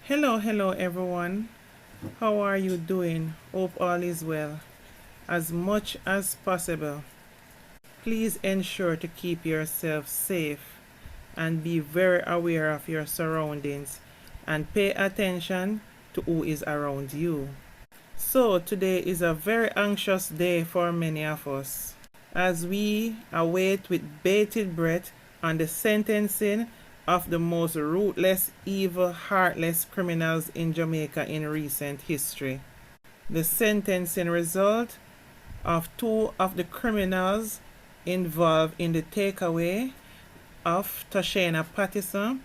Hello everyone. How are you doing? Hope all is well. As much as possible, please ensure to keep yourself safe and be very aware of your surroundings and pay attention to who is around you. So today is a very anxious day for many of us as we await with bated breath on the sentencing of the most ruthless, evil, heartless criminals in Jamaica in recent history. The sentencing result of two of the criminals involved in the takeaway of Tashana Patterson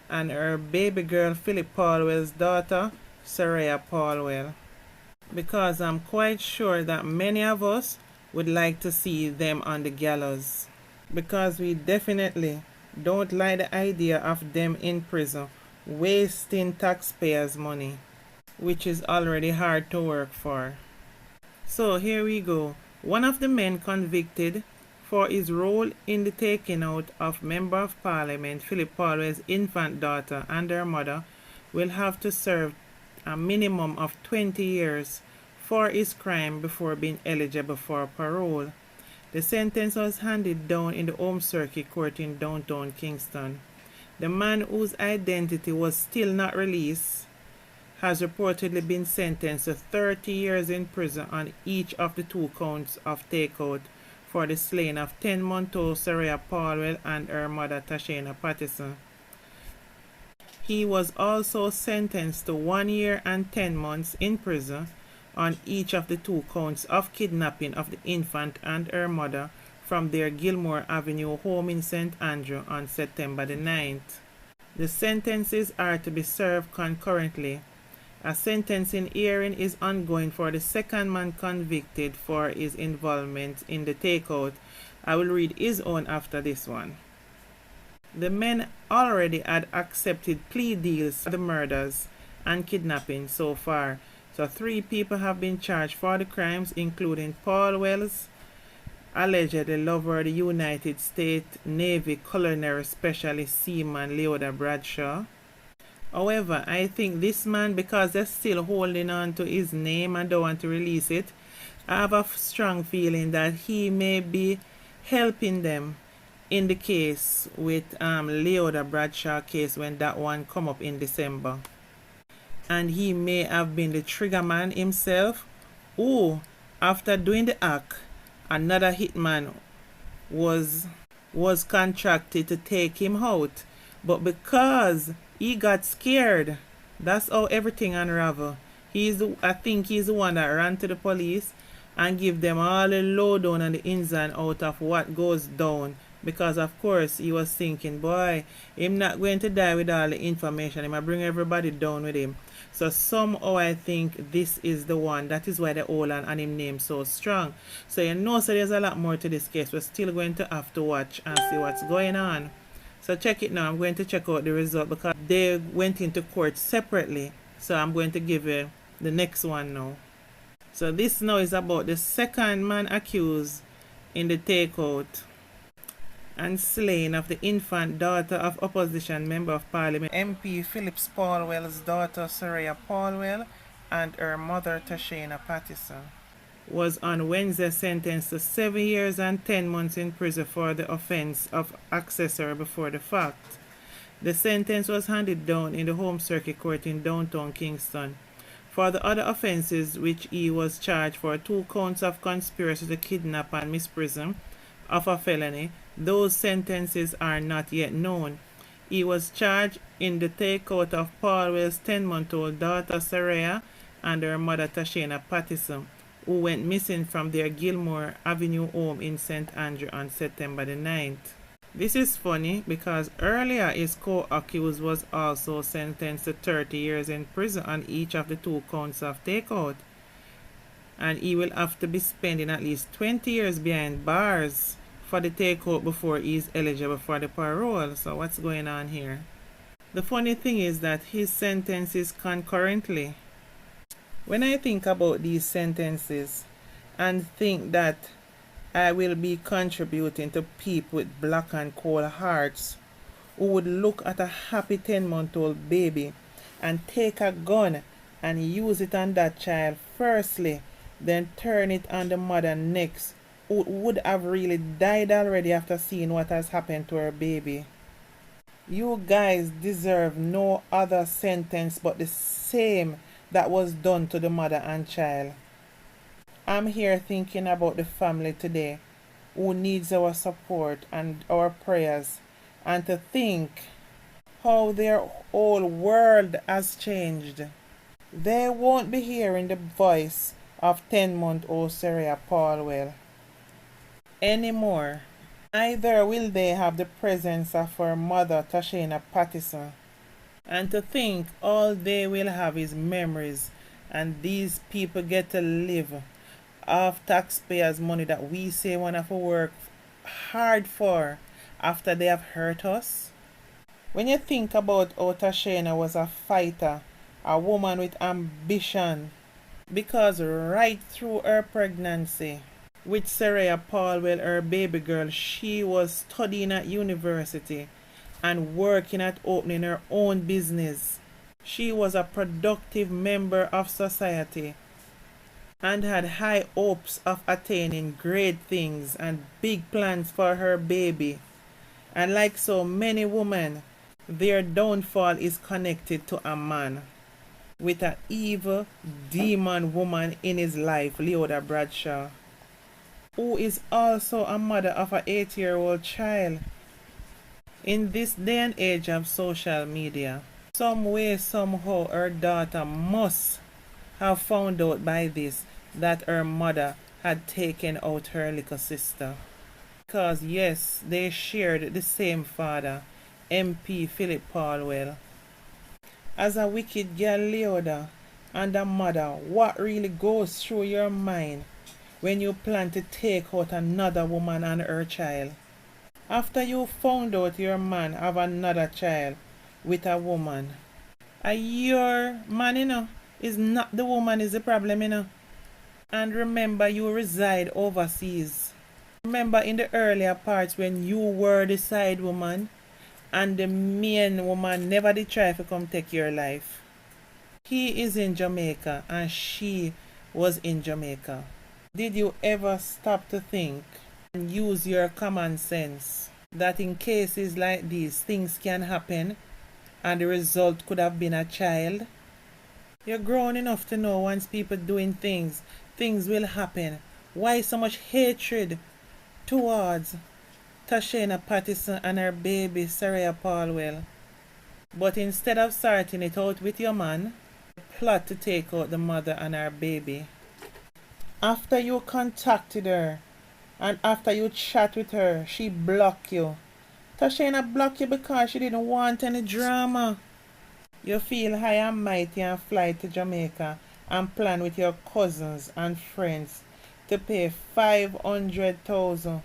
and her baby girl Phillip Paulwell's daughter, Sarayah Paulwell. Because I'm quite sure that many of us would like to see them on the gallows. Because we definitely don't like the idea of them in prison wasting taxpayers' money, which is already hard to work for. So here we go. One of the men convicted for his role in the taking out of Member of Parliament Phillip Paulwell's infant daughter and her mother will have to serve a minimum of 20 years for his crime before being eligible for parole. The sentence was handed down in the Home Circuit Court in downtown Kingston. The man, whose identity was still not released, has reportedly been sentenced to 30 years in prison on each of the two counts of takeout for the slaying of 10-month-old Sarayah Paulwell and her mother Tashana Patterson. He was also sentenced to 1 year and 10 months in prison on each of the two counts of kidnapping of the infant and her mother from their Gilmore Avenue home in St. Andrew on September the 9th. The sentences are to be served concurrently. A sentencing hearing is ongoing for the second man convicted for his involvement in the takeout. I will read his own after this one. The men already had accepted plea deals for the murders and kidnapping so far. So 3 people have been charged for the crimes, including Paulwell's allegedly lover, the United States Navy culinary specialist seaman Leoda Bradshaw. However, I think this man, because they're still holding on to his name and don't want to release it, I have a strong feeling that he may be helping them in the case with Leoda Bradshaw case when that one come up in December. And he may have been the trigger man himself, who, after doing the act, another hitman was contracted to take him out. But because he got scared, that's how everything unraveled. I think he's the one that ran to the police and give them all the lowdown and the ins and out of what goes down. Because of course he was thinking, boy, I'm not going to die with all the information. I'm going to bring everybody down with him. So somehow I think this is the one. That is why the hold on him name so strong. So so there's a lot more to this case. We're still going to have to watch and see what's going on. So check it now. I'm going to check out the result because they went into court separately. So I'm going to give you the next one now. So this now is about the second man accused in the takeout and slaying of the infant daughter of opposition Member of Parliament MP Phillip Paulwell's daughter Sarayah Paulwell and her mother Tashana Patterson, was on Wednesday sentenced to 7 years and 10 months in prison for the offense of accessory before the fact. The sentence was handed down in the Home Circuit Court in downtown Kingston. For the other offenses which he was charged for, 2 counts of conspiracy to kidnap and misprison of a felony, those sentences are not yet known. He was charged in the takeout of Paulwell's 10-month-old daughter Sarayah and her mother Tashana Patterson, who went missing from their Gilmore Avenue home in St. Andrew on September the 9th. This is funny because earlier his co-accused was also sentenced to 30 years in prison on each of the 2 counts of takeout. And he will have to be spending at least 20 years behind bars for the takeout before he is eligible for the parole. So what's going on here? The funny thing is that his sentence is concurrently. When I think about these sentences and think that I will be contributing to people with black and cold hearts who would look at a happy 10-month-old baby and take a gun and use it on that child firstly, then turn it on the mother next, who would have really died already after seeing what has happened to her baby. You guys deserve no other sentence but the same that was done to the mother and child. I'm here thinking about the family today who needs our support and our prayers, and to think how their whole world has changed. They won't be hearing the voice of 10-month-old Sarayah Paulwell anymore. Neither will they have the presence of her mother, Tashana Patterson. And to think all they will have is memories, and these people get to live off taxpayers' money that we say we have to work hard for after they have hurt us. When you think about how Tashana was a fighter, a woman with ambition, because right through her pregnancy with Sarayah Paulwell, her baby girl, she was studying at university and working at opening her own business. She was a productive member of society and had high hopes of attaining great things and big plans for her baby. And like so many women, their downfall is connected to a man with an evil demon woman in his life, Leoda Bradshaw, who is also a mother of an 8-year-old child. In this day and age of social media, some way, somehow, her daughter must have found out by this that her mother had taken out her little sister. Because yes, they shared the same father, MP Phillip Paulwell. As a wicked girl, Leoda, and a mother, what really goes through your mind when you plan to take out another woman and her child? After you found out your man have another child with a woman, your man, is not the woman is the problem, And remember, you reside overseas. Remember in the earlier parts when you were the side woman and the main woman never did try to come take your life. He is in Jamaica and she was in Jamaica. Did you ever stop to think and use your common sense that in cases like these things can happen and the result could have been a child? You're grown enough to know once people doing things will happen. Why so much hatred towards Tashana Patterson and her baby Sarayah Paulwell? But instead of sorting it out with your man, plot to take out the mother and her baby. After you contacted her and after you chat with her, she blocked you. Tashana blocked you because she didn't want any drama. You feel high and mighty and fly to Jamaica and plan with your cousins and friends to pay 500,000.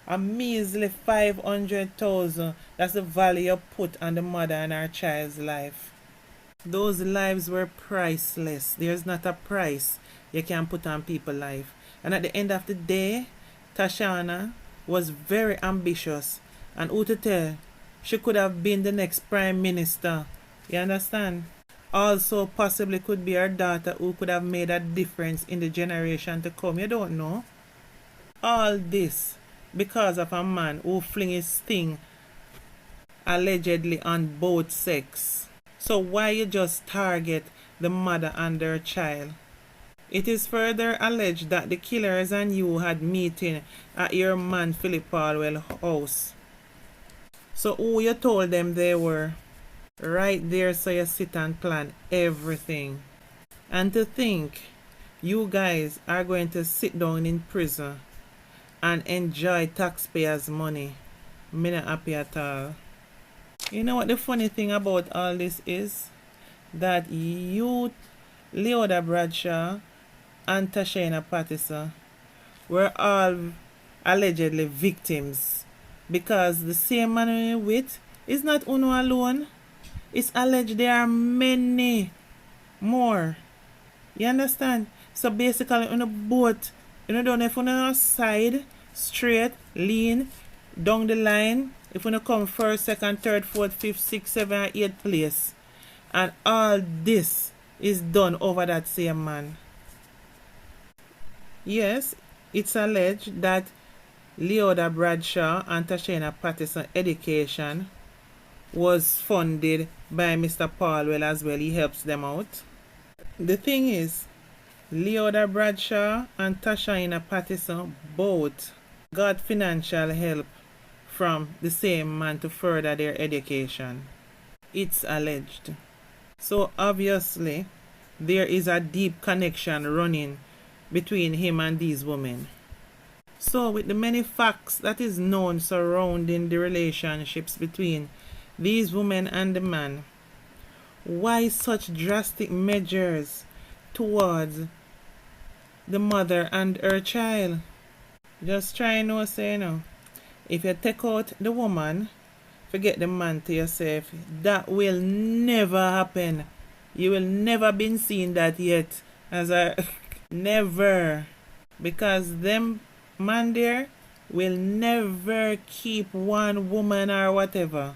A measly 500,000. That's the value you put on the mother and her child's life. Those lives were priceless. There's not a price you can put on people's life. And at the end of the day, Tashana was very ambitious. And who to tell, she could have been the next prime minister. You understand? Also possibly could be her daughter who could have made a difference in the generation to come. You don't know. All this because of a man who fling his thing allegedly on both sex. So why you just target the mother and her child? It is further alleged that the killers and you had meeting at your man Phillip Paulwell house. So who you told them they were? Right there, so you sit and plan everything. And to think you guys are going to sit down in prison and enjoy taxpayers' money. Me not happy at all. You know what the funny thing about all this is? That you, Leoda Bradshaw and Tashana Patterson were all allegedly victims because the same man you're with is not uno alone. It's alleged there are many more. You understand? So basically on a boat, you don't know if on a side, straight, lean, down the line, if you come first, second, third, fourth, fifth, sixth, seventh, eighth place. And all this is done over that same man. Yes, it's alleged that Leoda Bradshaw and Tashana Patterson education was funded by Mr. Paulwell as well. He helps them out. The thing is, Leoda Bradshaw and Tashana Patterson both got financial help from the same man to further their education. It's alleged. So obviously, there is a deep connection running between him and these women. So with the many facts that is known surrounding the relationships between these women and the man, why such drastic measures towards the mother and her child? Just try no say no. If you take out the woman, forget the man to yourself. That will never happen. You will never been seen that yet. Never. Because them man there will never keep one woman or whatever.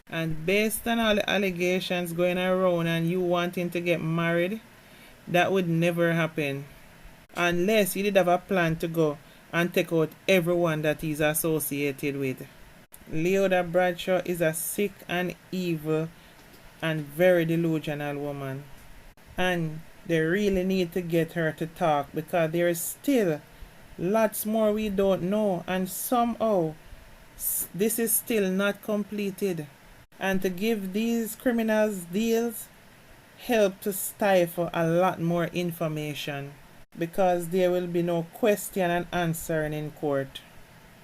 And based on all the allegations going around and you wanting to get married, that would never happen. Unless you did have a plan to go and take out everyone that he's associated with. Leoda Bradshaw is a sick and evil and very delusional woman. And they really need to get her to talk because there is still lots more we don't know, and somehow this is still not completed. And to give these criminals deals help to stifle a lot more information because there will be no question and answer in court.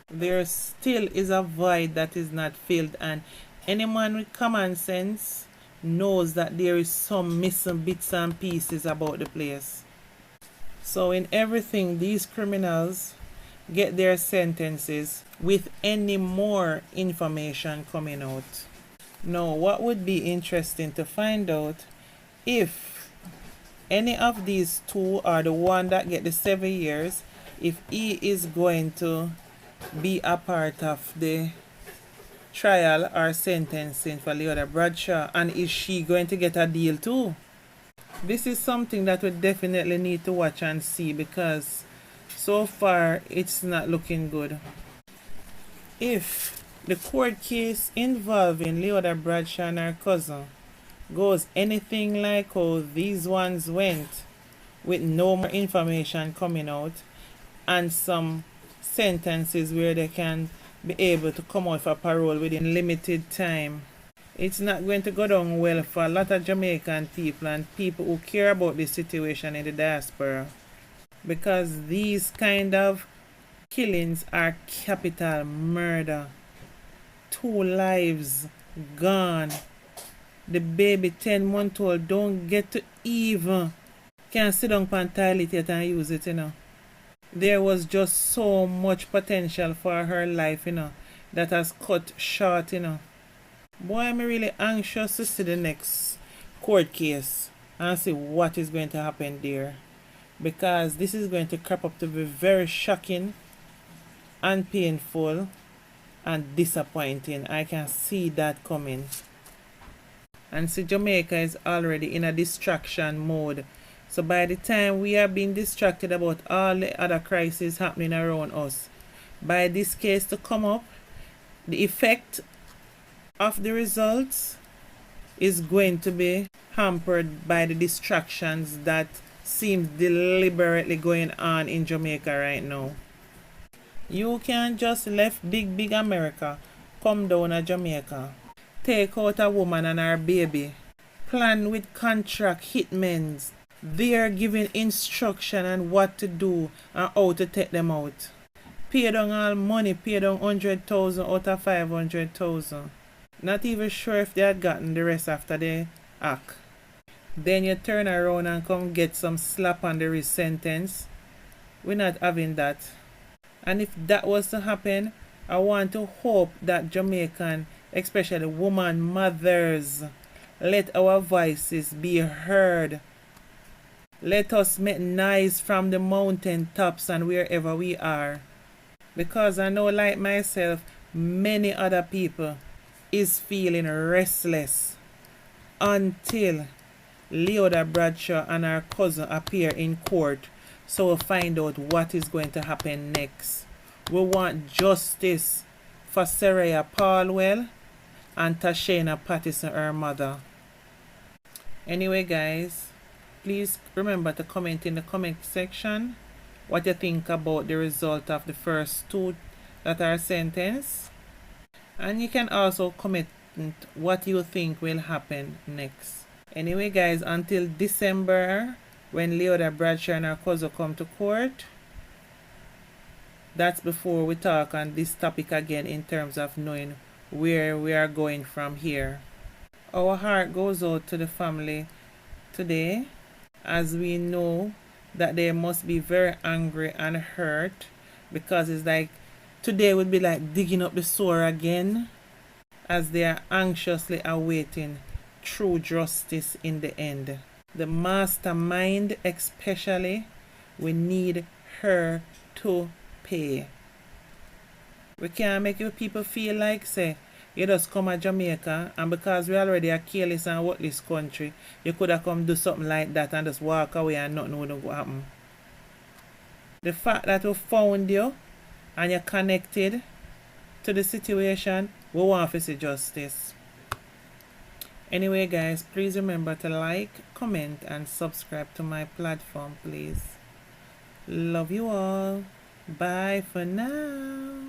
There still is a void that is not filled, and any man with common sense knows that there is some missing bits and pieces about the place. So in everything, these criminals get their sentences with any more information coming out. Now, what would be interesting to find out if any of these two are the one that get the 7 years, if he is going to be a part of the trial or sentencing for Leoda Bradshaw, and is she going to get a deal too? This is something that we definitely need to watch and see because so far it's not looking good. If the court case involving Leoda Bradshaw and her cousin goes anything like how these ones went, with no more information coming out and some sentences where they can be able to come out for parole within limited time, it's not going to go down well for a lot of Jamaican people and people who care about this situation in the diaspora, because these kind of killings are capital murder. 2 lives gone. The baby 10-month-old don't get to even can sit down on toilet yet and use it, There was just so much potential for her life, that has cut short, Boy, I'm really anxious to see the next court case and see what is going to happen there, because this is going to crop up to be very shocking and painful and disappointing. I can see that coming. And see, Jamaica is already in a distraction mode. So by the time we are being distracted about all the other crises happening around us, by this case to come up, the effect of the results is going to be hampered by the distractions that seem deliberately going on in Jamaica right now. You can't just left big America, come down to Jamaica, take out a woman and her baby, plan with contract hitmen. They are giving instruction on what to do and how to take them out. Pay down all money, pay down 100,000 out of 500,000. Not even sure if they had gotten the rest after the act. Then you turn around and come get some slap on the wrist sentence. We're not having that. And if that was to happen, I want to hope that Jamaican, especially woman mothers, let our voices be heard. Let us make noise from the mountain tops and wherever we are. Because I know, like myself, many other people is feeling restless until Leoda Bradshaw and her cousin appear in court, so we'll find out what is going to happen next. We want justice for Sarayah Paulwell and Tashana Patterson, her mother. Anyway, guys, please remember to comment in the comment section what you think about the result of the first two that are sentenced. And you can also comment what you think will happen next. Anyway, guys, until December, when Leoda Bradshaw and her cousin come to court, that's before we talk on this topic again in terms of knowing where we are going from here. Our heart goes out to the family today, as we know that they must be very angry and hurt, because it's like today would be like digging up the sore again, as they are anxiously awaiting true justice in the end. The mastermind especially, we need her to pay. We can't make you people feel like say you just come to Jamaica and because we already a careless and worthless country, you could have come do something like that and just walk away and nothing would happen. The fact that we found you and you're connected to the situation, we want to see justice. Anyway, guys, please remember to like, comment, and subscribe to my platform, please. Love you all. Bye for now.